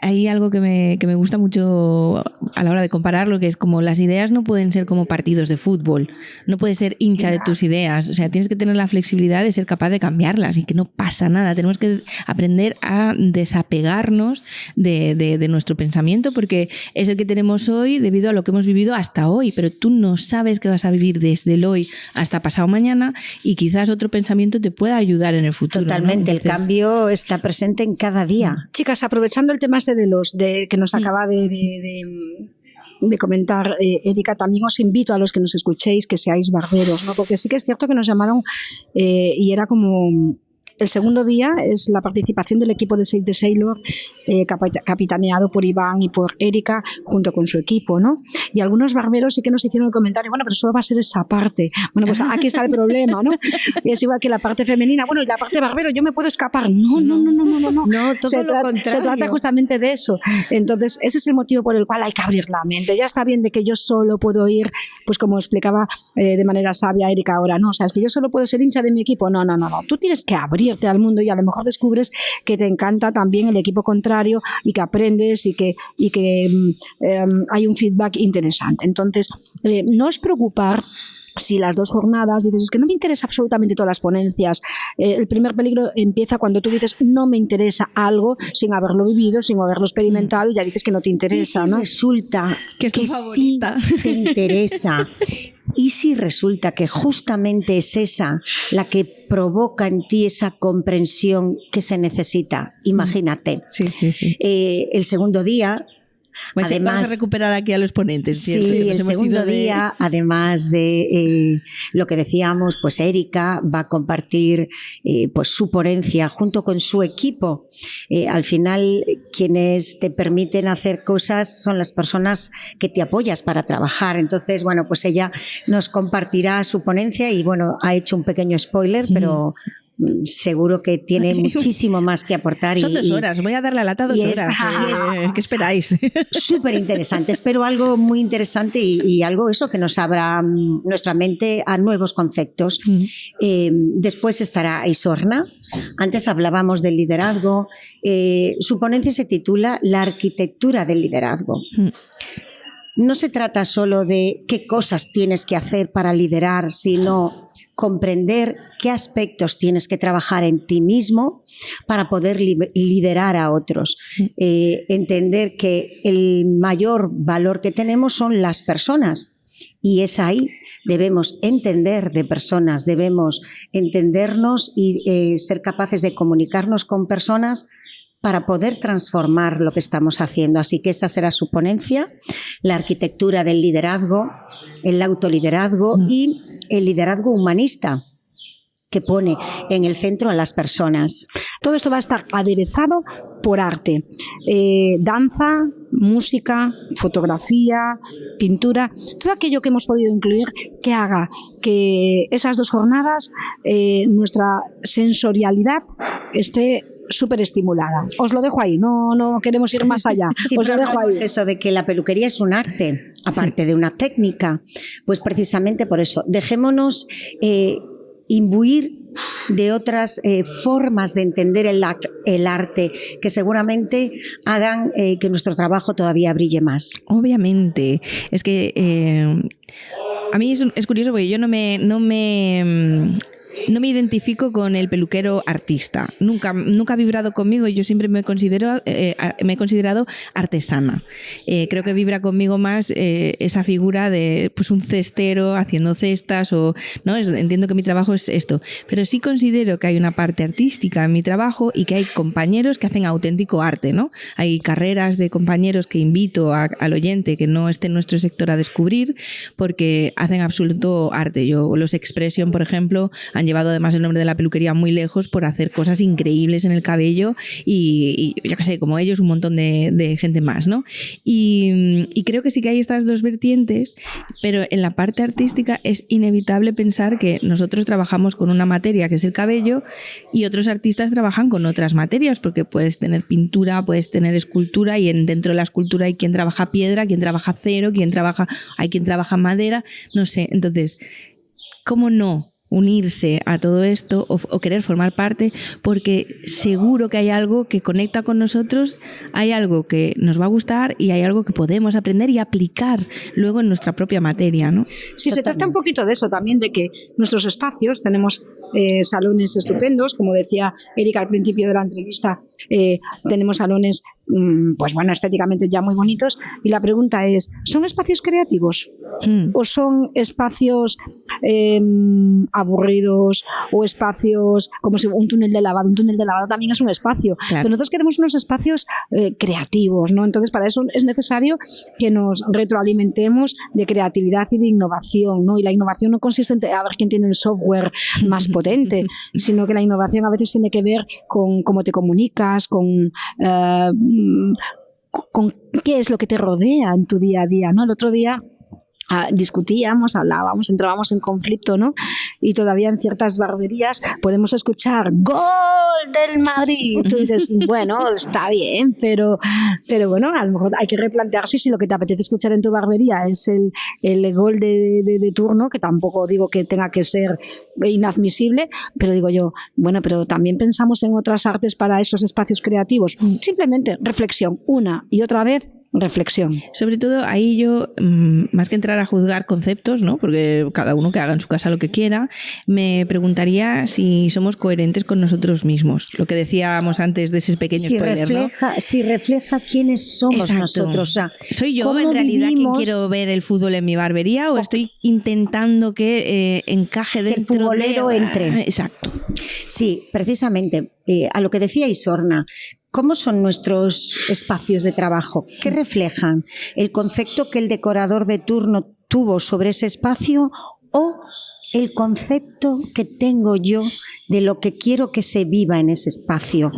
hay algo que me gusta mucho a la hora de compararlo, que es como las ideas no pueden ser como partidos de fútbol, no puedes ser hincha de tus ideas, o sea, tienes que tener la flexibilidad de ser capaz de cambiarlas y que no pasa nada. Tenemos que aprender a desapegarnos de nuestro pensamiento, porque es el que tenemos hoy debido a lo que hemos vivido hasta hoy, pero tú no sabes que vas a vivir desde el hoy hasta pasado mañana y quizás otro pensamiento te pueda ayudar en el futuro. Totalmente, ¿no? Entonces, el cambio está presente en cada día. Chicas, aprovechando el tema que nos acaba de comentar Erika, también os invito a los que nos escuchéis que seáis barberos, ¿no? Porque sí que es cierto que nos llamaron y era como... El segundo día es la participación del equipo de Save the Sailor, capitaneado por Iván y por Erika, junto con su equipo, ¿no? Y algunos barberos sí que nos hicieron el comentario, bueno, pero solo va a ser esa parte. Bueno, pues aquí está el problema, ¿no? Es igual que la parte femenina. Bueno, y la parte barbero, yo me puedo escapar. No. No, todo lo contrario. Se trata justamente de eso. Entonces, ese es el motivo por el cual hay que abrir la mente. Ya está bien de que yo solo puedo ir, pues como explicaba de manera sabia Erika ahora, ¿no? O sea, es que yo solo puedo ser hincha de mi equipo. No. Tú tienes que abrir al mundo y a lo mejor descubres que te encanta también el equipo contrario y que aprendes y que hay un feedback interesante. Entonces, no os preocupar si las 2 jornadas dices, es que no me interesa absolutamente todas las ponencias. El primer peligro empieza cuando tú dices, no me interesa algo sin haberlo vivido, sin haberlo experimentado, y ya dices que no te interesa, ¿Y si ¿no? resulta que sí te interesa? ¿Y si resulta que justamente es esa la que provoca en ti esa comprensión que se necesita? Imagínate. Sí. El segundo día... Pues además, vamos a recuperar aquí a los ponentes. Sí, el segundo día, además de lo que decíamos, pues Erika va a compartir pues su ponencia junto con su equipo. Al final, quienes te permiten hacer cosas son las personas que te apoyas para trabajar. Entonces, bueno, pues ella nos compartirá su ponencia y, bueno, ha hecho un pequeño spoiler, pero... seguro que tiene muchísimo más que aportar. Son 2 horas, voy a dar la lata 2 horas. ¿Qué esperáis? Súper interesante, espero algo muy interesante y algo eso que nos abra nuestra mente a nuevos conceptos. Después estará Isorna, antes hablábamos del liderazgo, su ponencia se titula La arquitectura del liderazgo. No se trata solo de qué cosas tienes que hacer para liderar, sino comprender qué aspectos tienes que trabajar en ti mismo para poder liderar a otros. Entender que el mayor valor que tenemos son las personas, y es ahí. Debemos entender de personas, debemos entendernos y ser capaces de comunicarnos con personas para poder transformar lo que estamos haciendo. Así que esa será su ponencia, la arquitectura del liderazgo, el autoliderazgo y el liderazgo humanista, que pone en el centro a las personas. Todo esto va a estar aderezado por arte, danza, música, fotografía, pintura, todo aquello que hemos podido incluir que haga que esas 2 jornadas nuestra sensorialidad esté súper estimulada. Os lo dejo ahí, no queremos ir más allá. Sí, os lo dejo ahí. Eso de que la peluquería es un arte, aparte de una técnica, pues precisamente por eso, dejémonos imbuir de otras formas de entender el arte que seguramente hagan que nuestro trabajo todavía brille más. Obviamente, es que a mí es curioso porque yo no me identifico con el peluquero artista. Nunca ha vibrado conmigo. Yo siempre me he considerado artesana. Creo que vibra conmigo más esa figura de pues un cestero haciendo cestas ¿no? Entiendo que mi trabajo es esto. Pero sí considero que hay una parte artística en mi trabajo y que hay compañeros que hacen auténtico arte, ¿no? Hay carreras de compañeros que invito al oyente que no esté en nuestro sector a descubrir porque hacen absoluto arte. Los Expression, por ejemplo, han llevado además el nombre de la peluquería muy lejos por hacer cosas increíbles en el cabello y yo qué sé, como ellos, un montón de gente más, ¿no? Y creo que sí que hay estas 2 vertientes, pero en la parte artística es inevitable pensar que nosotros trabajamos con una materia que es el cabello y otros artistas trabajan con otras materias, porque puedes tener pintura, puedes tener escultura y dentro de la escultura hay quien trabaja piedra, quien trabaja acero, hay quien trabaja madera, no sé. Entonces, ¿cómo no unirse a todo esto o querer formar parte? Porque seguro que hay algo que conecta con nosotros, hay algo que nos va a gustar y hay algo que podemos aprender y aplicar luego en nuestra propia materia, ¿no? Sí, se trata un poquito de eso también, de que nuestros espacios, tenemos salones estupendos, como decía Erika al principio de la entrevista, tenemos salones pues bueno, estéticamente ya muy bonitos, y la pregunta es, ¿son espacios creativos? ¿O son espacios aburridos o espacios como si un túnel de lavado? Un túnel de lavado también es un espacio, claro. Pero nosotros queremos unos espacios creativos, ¿no? Entonces para eso es necesario que nos retroalimentemos de creatividad y de innovación, ¿no? Y la innovación no consiste en a ver quién tiene el software más potente, sino que la innovación a veces tiene que ver con cómo te comunicas, con qué es lo que te rodea en tu día a día, ¿no? El otro día discutíamos, hablábamos, entrábamos en conflicto, ¿no? Y todavía en ciertas barberías podemos escuchar ¡Gol del Madrid! Tú dices, bueno, está bien, pero bueno, a lo mejor hay que replantearse si lo que te apetece escuchar en tu barbería es el gol de turno, que tampoco digo que tenga que ser inadmisible, pero digo yo, bueno, pero también pensamos en otras artes para esos espacios creativos. Simplemente reflexión, una y otra vez. Reflexión. Sobre todo ahí yo, más que entrar a juzgar conceptos, ¿no? Porque cada uno que haga en su casa lo que quiera, me preguntaría si somos coherentes con nosotros mismos. Lo que decíamos antes de ese pequeño spoiler, ¿no? Si refleja quiénes somos. Exacto. Nosotros. O sea, ¿soy yo en realidad quien quiero ver el fútbol en mi barbería o estoy intentando que encaje dentro que el futbolero entre? Exacto. Sí, precisamente. A lo que decía Isorna, ¿cómo son nuestros espacios de trabajo? ¿Qué reflejan? ¿El concepto que el decorador de turno tuvo sobre ese espacio o el concepto que tengo yo de lo que quiero que se viva en ese espacio?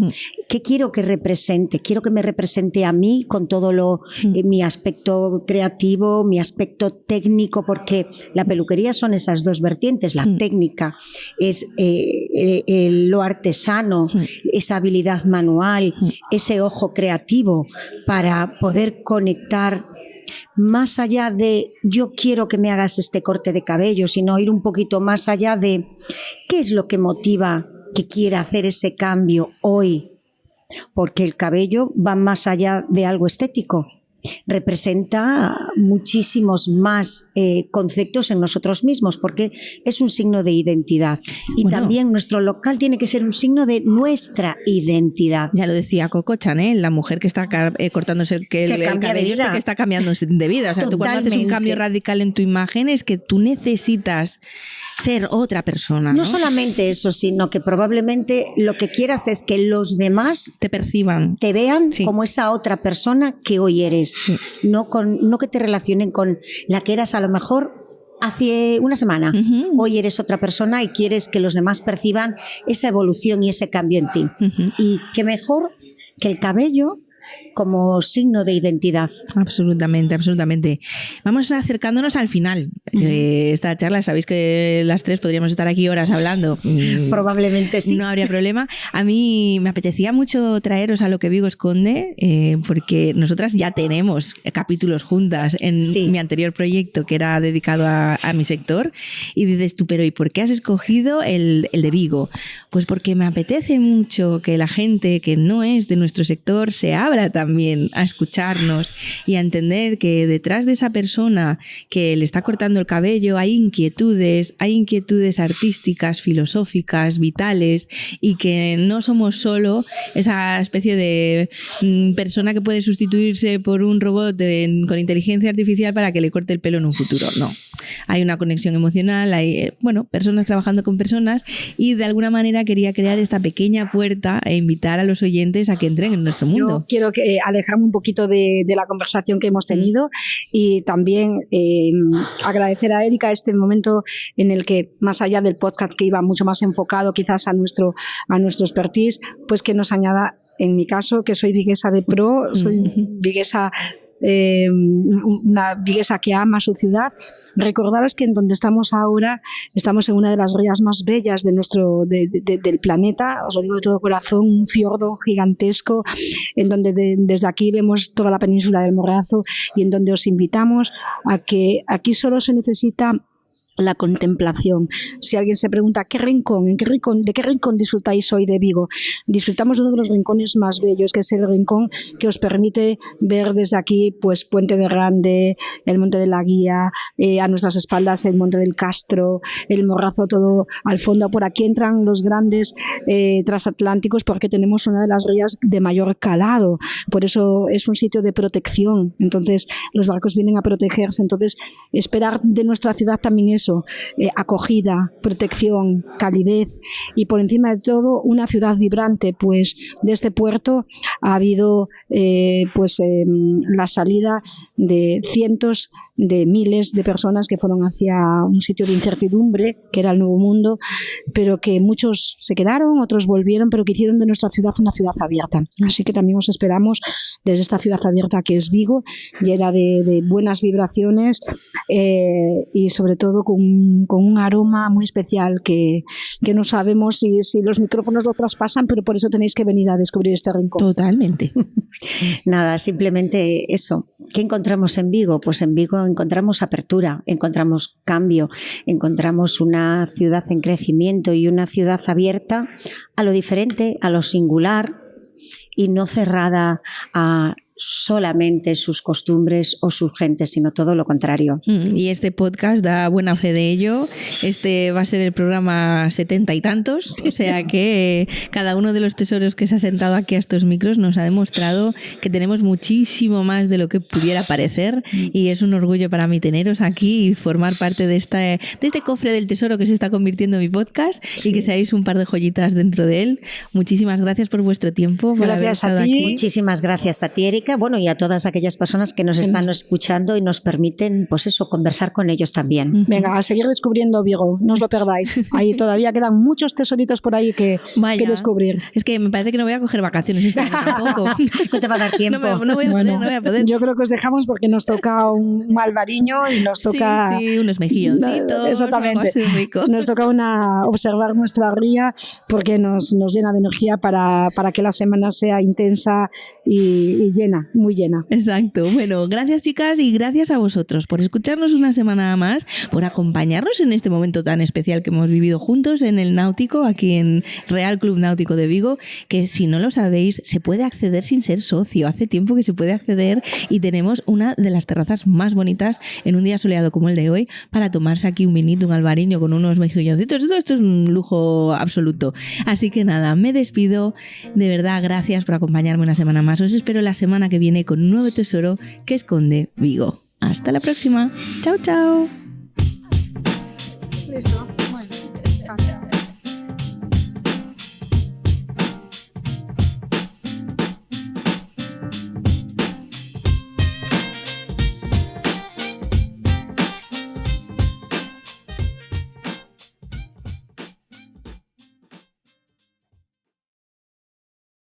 ¿Qué quiero que represente? Quiero que me represente a mí con todo mi aspecto creativo, mi aspecto técnico, porque la peluquería son esas 2 vertientes. La técnica es lo artesano, esa habilidad manual, ese ojo creativo para poder conectar más allá de yo quiero que me hagas este corte de cabello, sino ir un poquito más allá de qué es lo que motiva que quiera hacer ese cambio hoy, porque el cabello va más allá de algo estético. representa muchísimos más conceptos en nosotros mismos, porque es un signo de identidad. Y también nuestro local tiene que ser un signo de nuestra identidad. Ya lo decía Coco Chanel, la mujer que está cortándose el cabello es porque está cambiando de vida. O sea, tú cuando haces un cambio radical en tu imagen es que tú necesitas ser otra persona, ¿no? No solamente eso, sino que probablemente lo que quieras es que los demás te perciban, te vean como esa otra persona que hoy eres. Sí. No que te relacionen con la que eras a lo mejor hace una semana. Hoy eres otra persona y quieres que los demás perciban esa evolución y ese cambio en ti. Y qué mejor que el cabello como signo de identidad. Absolutamente, absolutamente. Vamos acercándonos al final de esta charla. Sabéis que las tres podríamos estar aquí horas hablando. Probablemente sí. No habría problema. A mí me apetecía mucho traeros a Lo que Vigo esconde, porque nosotras ya tenemos capítulos juntas en mi anterior proyecto, que era dedicado a mi sector. Y dices tú, pero ¿y por qué has escogido el de Vigo? Pues porque me apetece mucho que la gente que no es de nuestro sector se abra también a escucharnos y a entender que detrás de esa persona que le está cortando el cabello hay inquietudes artísticas, filosóficas, vitales, y que no somos solo esa especie de persona que puede sustituirse por un robot con inteligencia artificial para que le corte el pelo en un futuro. No. Hay una conexión emocional, hay personas trabajando con personas, y de alguna manera quería crear esta pequeña puerta e invitar a los oyentes a que entren en nuestro mundo. Yo quiero alejarme un poquito de la conversación que hemos tenido y también agradecer a Erika este momento en el que, más allá del podcast que iba mucho más enfocado quizás a nuestro expertise, pues que nos añada, en mi caso, que soy viguesa de pro, soy viguesa, una viguesa que ama su ciudad. Recordaros que en donde estamos ahora estamos en una de las rías más bellas de del planeta, os lo digo de todo corazón, un fiordo gigantesco en donde desde aquí vemos toda la península del Morrazo, y en donde os invitamos a que aquí solo se necesita la contemplación. Si alguien se pregunta ¿de qué rincón disfrutáis hoy de Vigo? Disfrutamos de uno de los rincones más bellos, que es el rincón que os permite ver desde aquí pues Puente de Rande, el Monte de la Guía, a nuestras espaldas el Monte del Castro, el Morrazo todo al fondo. Por aquí entran los grandes transatlánticos, porque tenemos una de las rías de mayor calado, por eso es un sitio de protección. Entonces los barcos vienen a protegerse. Entonces esperar de nuestra ciudad también eso, acogida, protección, calidez, y por encima de todo una ciudad vibrante. Pues de este puerto ha habido la salida de cientos de miles de personas que fueron hacia un sitio de incertidumbre, que era el Nuevo Mundo, pero que muchos se quedaron, otros volvieron, pero que hicieron de nuestra ciudad una ciudad abierta. Así que también os esperamos desde esta ciudad abierta que es Vigo, llena de buenas vibraciones, y sobre todo con un aroma muy especial que no sabemos si los micrófonos lo traspasan, pero por eso tenéis que venir a descubrir este rincón. Totalmente. Nada, simplemente eso. ¿Qué encontramos en Vigo? Pues en Vigo encontramos apertura, encontramos cambio, encontramos una ciudad en crecimiento y una ciudad abierta a lo diferente, a lo singular, y no cerrada a solamente sus costumbres o sus gentes, sino todo lo contrario. Y este podcast da buena fe de ello. Este va a ser el programa 70 y tantos, o sea que cada uno de los tesoros que se ha sentado aquí a estos micros nos ha demostrado que tenemos muchísimo más de lo que pudiera parecer, y es un orgullo para mí teneros aquí y formar parte de este cofre del tesoro que se está convirtiendo en mi podcast, y que seáis un par de joyitas dentro de él. Muchísimas gracias por vuestro tiempo. Gracias a ti. Aquí. Muchísimas gracias a ti, Erika. Bueno, y a todas aquellas personas que nos están escuchando y nos permiten, pues eso, conversar con ellos también. Venga, a seguir descubriendo Vigo, no os lo perdáis. Ahí todavía quedan muchos tesoritos por ahí que descubrir. Es que me parece que no voy a coger vacaciones este año tampoco. No te va a dar tiempo. No voy a poder. Yo creo que os dejamos porque nos toca un albariño y nos toca... Sí, unos mejilloncitos. Exactamente. Rico. Nos toca observar nuestra ría, porque nos llena de energía para que la semana sea intensa y llena. llena, muy llena. Exacto. Bueno, gracias chicas y gracias a vosotros por escucharnos una semana más, por acompañarnos en este momento tan especial que hemos vivido juntos en el Náutico, aquí en Real Club Náutico de Vigo, que si no lo sabéis, se puede acceder sin ser socio. Hace tiempo que se puede acceder y tenemos una de las terrazas más bonitas en un día soleado como el de hoy para tomarse aquí un vinito, un albariño con unos mejilloncitos. Esto es un lujo absoluto. Así que nada, me despido. De verdad, gracias por acompañarme una semana más. Os espero la semana que viene con un nuevo tesoro que esconde Vigo. Hasta la próxima. Chao, chao. Listo.